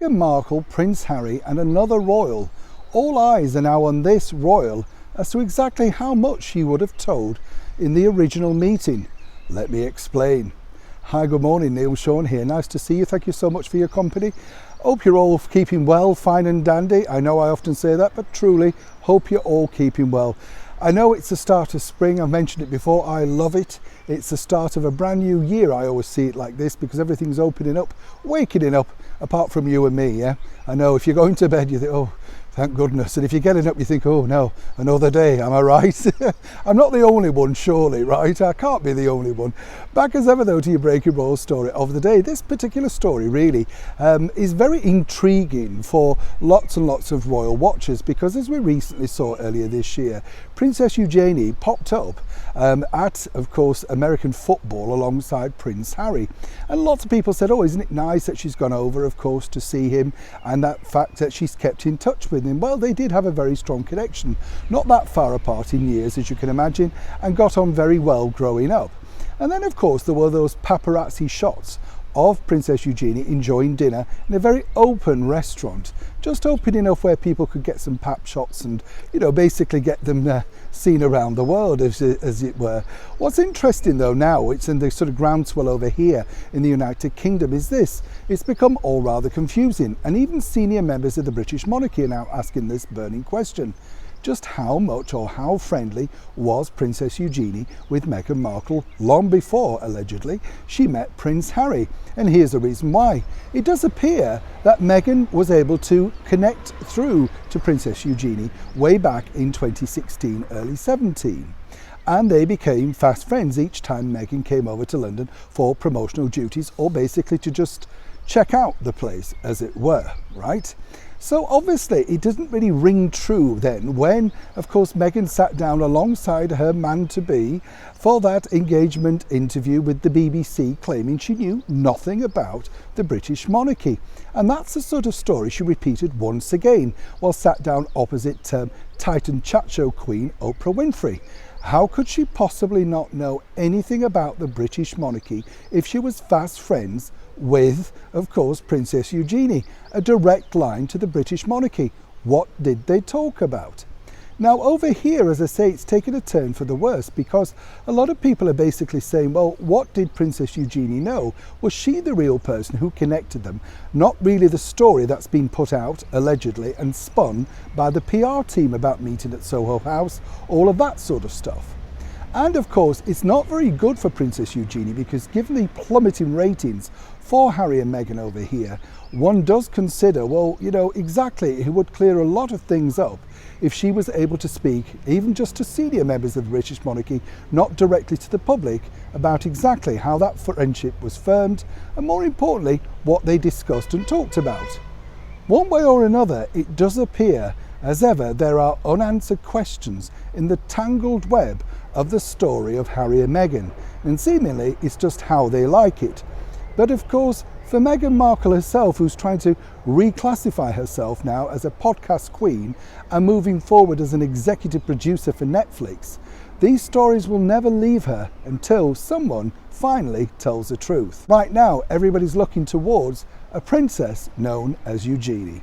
Meghan Markle, Prince Harry and another royal. All eyes are now on this royal as to exactly how much he would have told in the original meeting. Let me explain. Hi, good morning, Neil Sean here. Nice to see you. Thank you so much for your company. Hope you're all keeping well, fine and dandy. I know I often say that, but truly hope you're all keeping well. I know it's the start of spring. I've mentioned it before. I love it. It's the start of a brand new year. I always see it like this because everything's opening up, waking up, apart from you and me, yeah? I know if you're going to bed, you think, oh, thank goodness. And if you're getting up, you think, oh no, another day, am I right? I'm not the only one, surely, right? I can't be the only one. Back as ever, though, to your Breaking Royal story of the day. This particular story really is very intriguing for lots and lots of royal watchers because, as we recently saw earlier this year, Princess Eugenie popped up at, of course, American football alongside Prince Harry. And lots of people said, oh, isn't it nice that she's gone over, of course, to see him, and that fact that she's kept in touch with him. Well, they did have a very strong connection, not that far apart in years, as you can imagine, and got on very well growing up. And then, of course, there were those paparazzi shots of Princess Eugenie enjoying dinner in a very open restaurant, just open enough where people could get some pap shots and, you know, basically get them seen around the world, as it were. What's interesting, though, now, it's in the sort of groundswell over here in the United Kingdom, is this. It's become all rather confusing, and even senior members of the British monarchy are now asking this burning question. Just how much or how friendly was Princess Eugenie with Meghan Markle long before, allegedly, she met Prince Harry? And here's the reason why. It does appear that Meghan was able to connect through to Princess Eugenie way back in 2016, early 17. And they became fast friends each time Meghan came over to London for promotional duties, or basically to just check out the place, as it were, right? So obviously it doesn't really ring true then when, of course, Meghan sat down alongside her man-to-be for that engagement interview with the BBC, claiming she knew nothing about the British monarchy. And that's the sort of story she repeated once again while sat down opposite Titan chat show queen Oprah Winfrey. How could she possibly not know anything about the British monarchy if she was fast friends with, of course, Princess Eugenie? A direct line to the British monarchy. What did they talk about? Now, over here, as I say, it's taken a turn for the worse because a lot of people are basically saying, well, what did Princess Eugenie know? Was she the real person who connected them? Not really the story that's been put out, allegedly, and spun by the PR team about meeting at Soho House, all of that sort of stuff. And of course, it's not very good for Princess Eugenie because given the plummeting ratings for Harry and Meghan over here, one does consider, well, you know, exactly, it would clear a lot of things up if she was able to speak, even just to senior members of the British monarchy, not directly to the public, about exactly how that friendship was firmed and, more importantly, what they discussed and talked about. One way or another, it does appear, as ever, there are unanswered questions in the tangled web of the story of Harry and Meghan, and seemingly it's just how they like it. But of course, for Meghan Markle herself, who's trying to reclassify herself now as a podcast queen and moving forward as an executive producer for Netflix, these stories will never leave her until someone finally tells the truth. Right now, everybody's looking towards a princess known as Eugenie.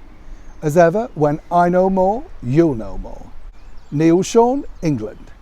As ever, when I know more, you'll know more. Neil Sean, England.